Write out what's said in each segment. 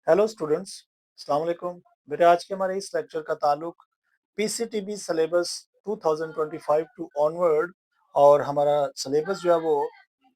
Hello students, अस्सलाम वालेकुम। बेटे आज के हमारे इस लेक्चर का ताल्लुक पीसीटीबी सिलेबस 2025 टू ऑनवर्ड और हमारा सिलेबस जो है वो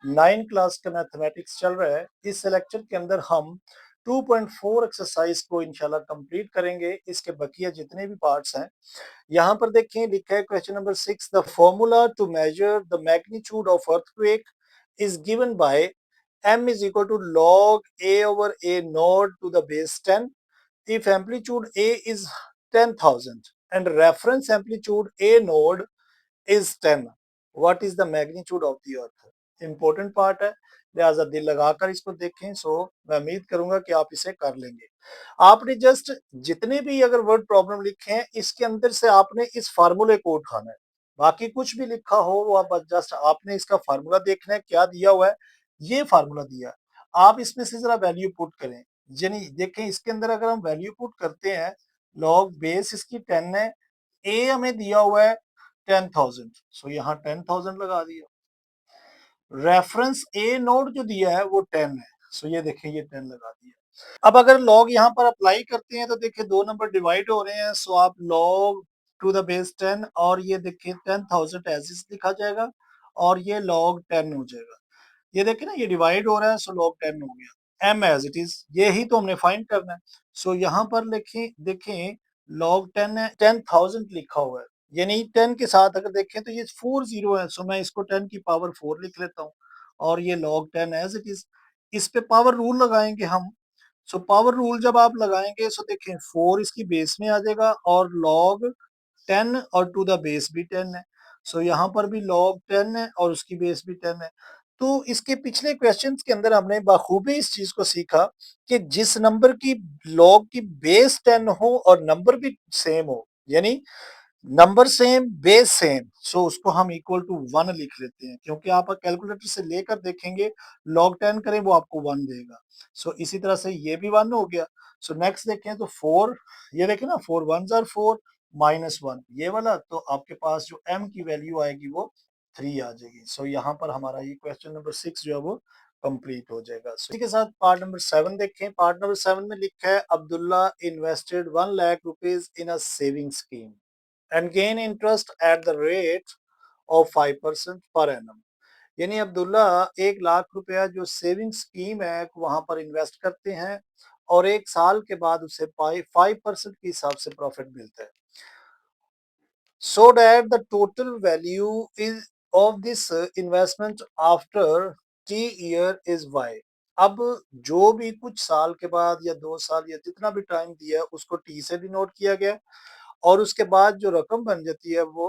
9 क्लास का मैथमेटिक्स चल रहा है। इस लेक्चर के अंदर हम 2.4 एक्सरसाइज को इंशाल्लाह कंप्लीट करेंगे। इसके बकिया जितने भी पार्ट्स हैं यहाँ पर देखें, लिखा है question number 6, the formula to measure the magnitude of earthquake is given by m is equal to log a over a naught to the base 10 if amplitude a is 10,000 and reference amplitude a node is 10, what is the magnitude of the earth। Important part है, लिहाजा दिल लगाकर इसको देखें। सो मैं उम्मीद करूंगा कि आप इसे कर लेंगे। आपने जस्ट जितने भी अगर वर्ड प्रॉब्लम लिखे हैं इसके अंदर से आपने इस फार्मूले को उठाना है, बाकी कुछ भी लिखा हो वो आप जस्ट आपने इसका फार्मूला देखना है। क्या दिया हुआ है, ये फार्मूला दिया है, आप इसमें से जरा वैल्यू पुट करें। यानी देखें इसके अंदर अगर हम वैल्यू पुट करते हैं, लॉग बेस इसकी 10 है, ए हमें दिया हुआ है 10,000, सो यहाँ 10,000 लगा दिया। रेफरेंस ए नोड जो दिया है वो 10 है, सो ये देखें ये 10 लगा दिया। अब अगर लॉग यहाँ पर अप्लाई करते हैं तो देखिए दो नंबर डिवाइड हो रहे हैं, सो आप लॉग टू द बेस 10 और ये देखिए 10,000 एज इज लिखा जाएगा और ये लॉग 10 हो जाएगा। ये देखिए ना, ये डिवाइड हो रहा है, सो लॉग 10 हो गया। एम एज इट इज, ये ही तो हमने फाइंड करना है। सो यहाँ पर लिखें, देखें लॉग 10 है, 10,000 लिखा हुआ है, यानी 10 के साथ अगर देखें तो ये 4 जीरो है, सो मैं इसको 10 की पावर 4 लिख लेता हूँ और ये लॉग 10 एज इट इज। इस पे पावर रूल लगाएंगे हम। सो पावर रूल जब आप लगाएंगे सो देखें 4 इसकी बेस में आ जाएगा और लॉग 10 और टू द बेस भी 10 है। सो यहाँ पर भी लॉग 10 है और उसकी बेस भी 10 है। तो इसके पिछले क्वेश्चंस के अंदर हमने बखूबी इस चीज को सीखा कि जिस नंबर की लॉग की बेस 10 हो और नंबर भी सेम हो, यानी नंबर सेम बेस सेम, सो उसको हम इक्वल टू 1 लिख लेते हैं, क्योंकि आप कैलकुलेटर से लेकर देखेंगे लॉग 10 करें वो आपको 1 देगा। सो इसी तरह से ये भी 1 हो गया। सो नेक्स्ट देखें तो 4, ये देखें ना 4 1 आर 4 माइनस 1 ये वाला, तो आपके पास जो m की वैल्यू आएगी वो 3 आ जाएगी। सो यहाँ पर हमारा ये क्वेश्चन नंबर 6 जो है वो कंप्लीट हो जाएगा। इसी के साथ पार्ट नंबर 7 देखें। पार्ट नंबर 7 में लिखा है Abdullah invested 1 lakh rupees in a saving scheme and gain interest at the rate of 5% per annum। यानी अब्दुल्ला 1 लाख रुपया जो सेविंग स्कीम है वहां पर इन्वेस्ट करते हैं और 1 साल के बाद उसे 5% के हिसाब से प्रॉफिट मिलता है। So that the total value is of this investment after t year is y। अब जो भी कुछ साल के बाद या 2 साल या जितना भी टाइम दिया है उसको t से डिनोट किया गया और उसके बाद जो रकम बन जाती है वो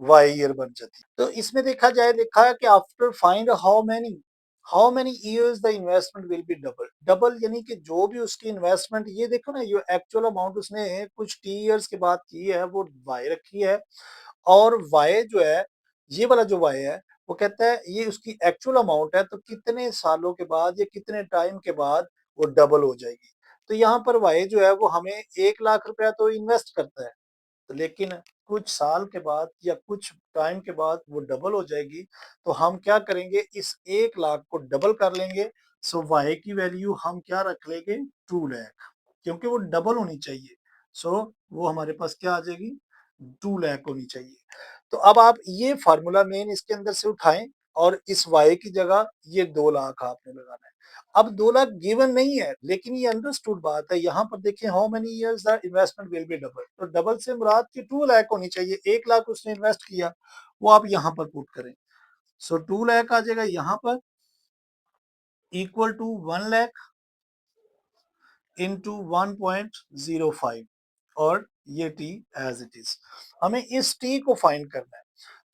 वाई ईयर बन जाती है। तो इसमें देखा जाए, लिखा है कि after find how many years the investment will be double. Double यानी कि जो भी उसकी इन्वेस्टमेंट, ये देखो ना ये एक्चुअल अमाउंट उसने कुछ टी ईयर्स के बाद की है वो वाई रखी है और वाई जो है, ये वाला जो वाई है वो कहता है ये उसकी एक्चुअल अमाउंट है, तो कितने सालों के बाद या कितने टाइम के बाद वो डबल हो जाएगी। तो यहाँ पर वाई जो है वो हमें 1 लाख रुपया तो इन्वेस्ट करता है, तो लेकिन कुछ साल के बाद या कुछ टाइम के बाद वो डबल हो जाएगी। तो हम क्या करेंगे, इस 1 लाख को डबल कर लेंगे। सो वाई की वैल्यू हम क्या रख लेंगे, 2 लाख, क्योंकि वो डबल होनी चाहिए। सो वो हमारे पास क्या आ जाएगी, 2 लाख होनी चाहिए। तो अब आप ये फार्मूला मेन इसके अंदर से उठाएं और इस वाई की जगह ये 2 लाख आपने लगाना है। अब 2 लाख गिवन नहीं है, लेकिन ये अंडरस्टूड बात है। यहाँ पर देखिए how many years the investment will be double, तो डबल से मुराद की 2 लाख होनी चाहिए। 1 लाख उसने इन्वेस्ट किया वो आप यहाँ पर पुट करें। सो 2 लाख आ जाएगा यहाँ पर इक्वल टू 1 लाख इंटू 1.05 और ये टी एज इट इज। हमें इस टी को फाइंड करना है।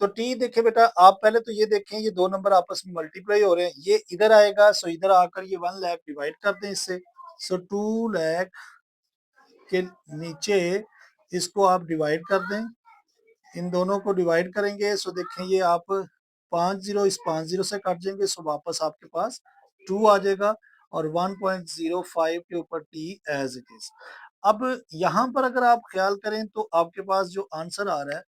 तो टी देखिए बेटा, आप पहले तो ये देखें ये दो नंबर आपस में मल्टीप्लाई हो रहे हैं, ये इधर आएगा, सो इधर आकर ये 1 लाख डिवाइड कर दें इससे। सो 2 लाख के नीचे इसको आप डिवाइड कर दें, इन दोनों को डिवाइड करेंगे सो देखें ये आप 5 जीरो इस 5 जीरो से काट देंगे, सो वापस आपके पास 2 आ जाएगा और 1.05 के ऊपर टी एज इट इज। अब यहाँ पर अगर आप ख्याल करें तो आपके पास जो आंसर आ रहा है,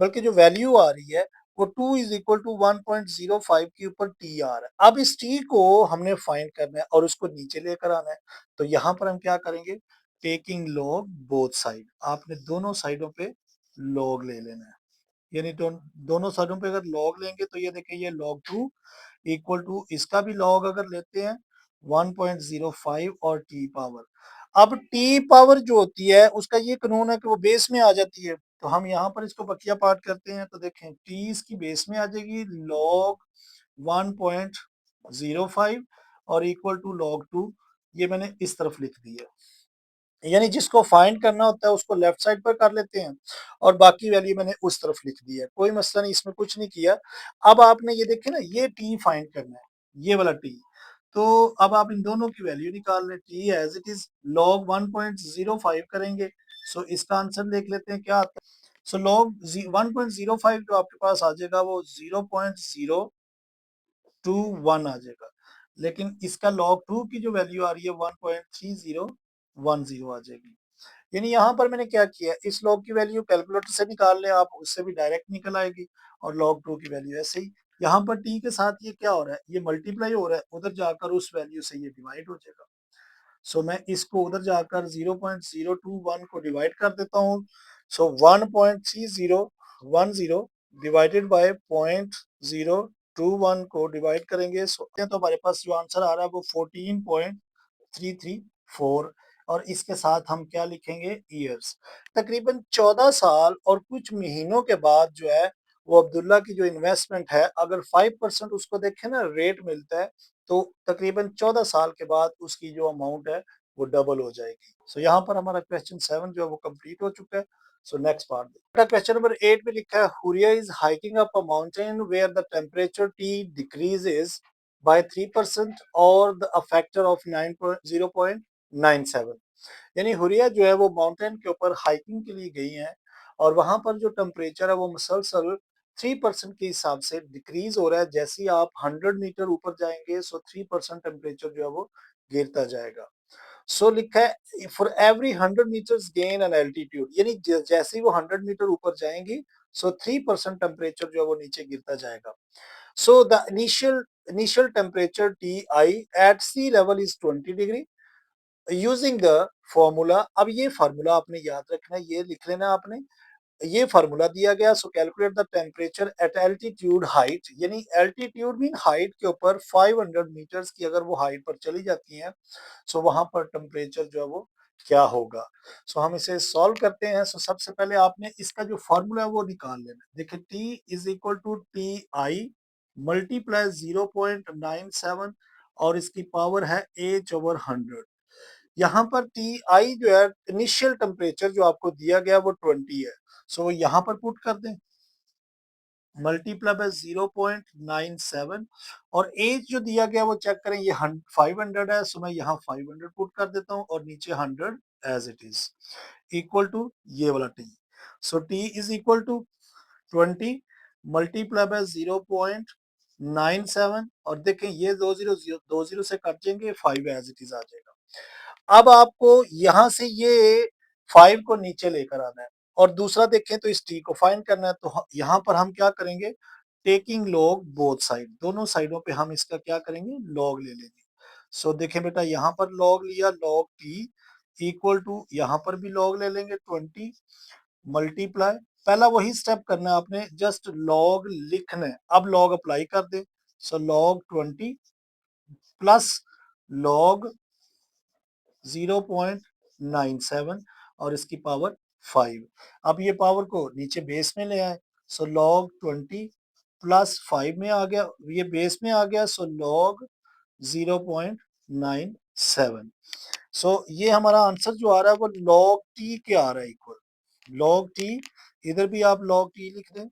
बल्कि जो वैल्यू आ रही है वो 2 इज इक्वल टू 1.05 के ऊपर टी आ रहा है। अब इस टी को हमने फाइंड करना है और उसको नीचे लेकर आना है। तो यहाँ पर हम क्या करेंगे, टेकिंग लॉग बोथ साइड, आपने दोनों साइडों पे लॉग ले लेना है। यानी दोनों साइडों पे अगर लॉग लेंगे तो ये देखिए ये log 2 इक्वल टू इसका भी लॉग अगर लेते हैं 1.05 और टी पावर। अब टी पावर जो होती है उसका ये कानून है कि वो बेस में आ जाती है। तो हम यहाँ पर इसको बकिया पार्ट करते हैं तो देखें टी इसकी बेस में आ जाएगी log 1.05 और इक्वल टू log 2, ये मैंने इस तरफ लिख दिया। यानी जिसको फाइंड करना होता है उसको लेफ्ट साइड पर कर लेते हैं और बाकी वैल्यू मैंने उस तरफ लिख दी है, कोई मसला नहीं, इसमें कुछ नहीं किया। अब आपने ये देखे ना ये टी फाइंड करना है, ये वाला टी। तो अब आप इन दोनों की वैल्यू निकाल लें, T as it is log 1.05 करेंगे। सो इसका आंसर देख लेते हैं क्या आता है। सो log 1.05 जो आपके पास आ जाएगा वो 0.021 आ जाएगा, लेकिन इसका log 2 की जो वैल्यू आ रही है 1.3010 आ जाएगी। यानी यहाँ पर मैंने क्या किया, इस log की वैल्यू कैलकुलेटर से निकाल लें आप, उससे भी डायरेक्ट निकल आएगी, और log 2 की वैल्यू ऐसे ही। यहाँ पर t के साथ ये क्या हो रहा है, ये मल्टीप्लाई हो रहा है, उधर जाकर उस वैल्यू से ये डिवाइड हो जाएगा। सो मैं इसको उधर जाकर 0.021 को डिवाइड कर देता हूँ। सो 1.3010 डिवाइडेड बाय 0.021 को डिवाइड करेंगे तो हमारे पास जो आंसर आ रहा है वो 14.334, और इसके साथ हम क्या लिखेंगे, ईयर्स। तकरीबन 14 साल और कुछ महीनों के बाद जो है वो अब्दुल्ला की जो इन्वेस्टमेंट है, अगर 5% उसको देखें ना रेट मिलता है, तो तकरीबन 14 साल के बाद उसकी जो अमाउंट है वो डबल हो जाएगी। सो यहाँ पर हमारा क्वेश्चन 7 जो है वो कंप्लीट हो चुका है। So next part, question number 8 में लिखा है Huriya is hiking up a mountain where the temperature T decreases by 3% और द फैक्टर ऑफ 0.97। यानी हुरिया जो है वो माउंटेन के ऊपर हाइकिंग के लिए गई हैं और वहां पर जो टेम्परेचर है वो मुसलसल 3% के हिसाब से डिक्रीज हो रहा है। जैसे ही आप 100 मीटर ऊपर जाएंगे सो 3% टेम्परेचर जो है वो गिरता जाएगा। सो लिखा है for every 100 meters gain an altitude, यानी जैसे ही वो 100 मीटर ऊपर जाएंगी सो 3% टेम्परेचर जो है वो नीचे गिरता जाएगा। So the initial temperature T I at sea level is 20 degree using the formula. अब ये फार्मूला आपने याद रखना है, ये लिख लेना आपने, ये फार्मूला दिया गया। सो calculate the temperature at altitude height, यानी एल्टीट्यूड मीन हाइट के ऊपर 500 मीटर्स की अगर वो हाइट पर चली जाती हैं सो वहां पर टेम्परेचर जो है वो क्या होगा। सो हम इसे सॉल्व करते हैं। सो सबसे पहले आपने इसका जो फॉर्मूला है वो निकाल लेना। देखिए T is equal to T I multiply 0.97 और इसकी पावर है H/100। यहाँ पर टी आई जो है इनिशियल टेम्परेचर जो आपको दिया गया वो 20 है। सो यहाँ पर पुट कर दें, मल्टीप्लाई बाय 0.97 और एज जो दिया गया वो चेक करें, ये 500 है। सो मैं यहाँ 500 पुट कर देता हूँ और नीचे 100 as it is equal to ये वाला T. So T is equal to 20 multiply by 0.97 और देखें ये दो जीरो से कट जाएंगे, 5 एज इट इज आ जाएगा। अब आपको यहां से ये 5 को नीचे लेकर आना है और दूसरा देखें तो इस टी को फाइंड करना है। तो यहाँ पर हम क्या करेंगे, टेकिंग लॉग बोथ साइड, दोनों साइडों पे हम इसका क्या करेंगे, लॉग ले लेंगे। सो देखें बेटा यहाँ पर लॉग लिया, लॉग टी इक्वल टू यहाँ पर भी लॉग ले लेंगे 20 मल्टीप्लाई, पहला वही स्टेप करना है आपने, जस्ट लॉग लिखना है। अब लॉग अप्लाई कर दे। सो लॉग 20 प्लस लॉग 0.97 और इसकी पावर 5। अब ये पावर को नीचे बेस में ले आए। सो log 20 प्लस 5 में आ गया, ये बेस में आ गया। सो log 0.97। सो ये हमारा आंसर जो आ रहा है वो log t के आ रहा है, इक्वल log t। इधर भी आप log t लिख दें।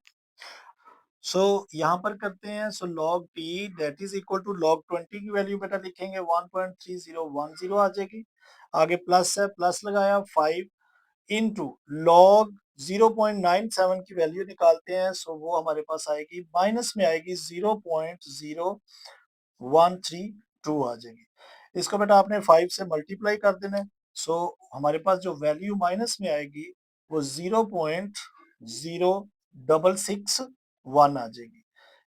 सो यहाँ पर करते हैं। So log t that is equal to log 20 की वैल्यू बेटा लिखेंगे 1.3010 आ जाएगी। आगे प्लस है, प्लस लगाया 5 इंटू लॉग 0.97 की वैल्यू निकालते हैं। सो वो हमारे पास आएगी, माइनस में आएगी 0.0132 आ जाएगी। इसको बेटा आपने 5 से मल्टीप्लाई कर देना है। सो हमारे पास जो वैल्यू माइनस में आएगी वो 0.066 1 आ जाएगी।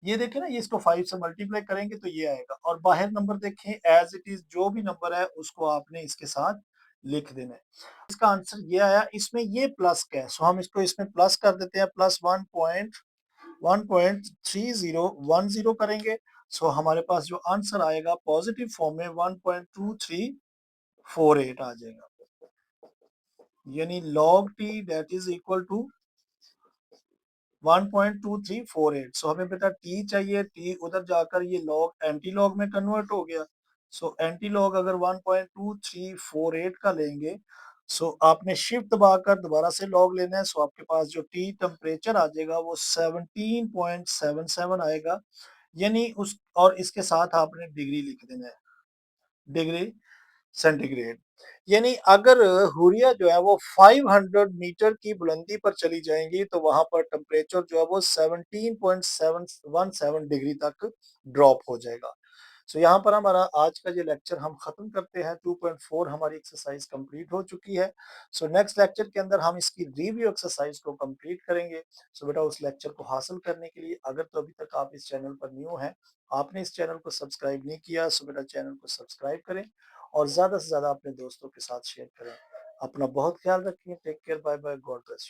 ये देखिए ना, ये इसको 5 से मल्टीप्लाई करेंगे तो ये आएगा और बाहर नंबर देखें एज़ इट इज़ जो भी नंबर है उसको आपने इसके साथ लिख देना है। इसका आंसर ये आया, इसमें ये प्लस का है, सो हम इसको इसमें प्लस कर देते हैं, प्लस 1.3010 करेंगे, सो हमारे पास जो आंसर आएगा पॉजिटिव फॉर्म में 1.2348 आ जाएगा। यानी log t that is equal to 1.2348। So हमें बेटा t चाहिए, t उधर जाकर ये log एंटी लॉग में कन्वर्ट हो गया। सो एंटी लॉग अगर 1.2348 का लेंगे, सो आपने शिफ्ट दबाकर दोबारा से लॉग लेना है, सो आपके पास जो t टेम्परेचर आ जाएगा वो 17.77 आएगा। यानी उस और इसके साथ आपने डिग्री लिख देना है, डिग्री सेंटीग्रेड। यानी अगर हुरिया जो है वो 500 मीटर की बुलंदी पर चली जाएंगी तो वहां पर टेम्परेचर जो है वो 17.717 डिग्री तक ड्रॉप हो जाएगा। सो यहाँ पर हमारा आज का ये लेक्चर हम खत्म करते हैं। 2.4 हमारी एक्सरसाइज कंप्लीट हो चुकी है। सो नेक्स्ट लेक्चर के अंदर हम इसकी रिव्यू एक्सरसाइज को कंप्लीट करेंगे। सो बेटा उस लेक्चर को हासिल करने के लिए अगर तो अभी तक आप इस चैनल पर न्यू हैं, आपने इस चैनल को सब्सक्राइब नहीं किया, सो बेटा चैनल को सब्सक्राइब करें और ज़्यादा से ज़्यादा अपने दोस्तों के साथ शेयर करें। अपना बहुत ख्याल रखिए। Take care, bye bye, God bless you.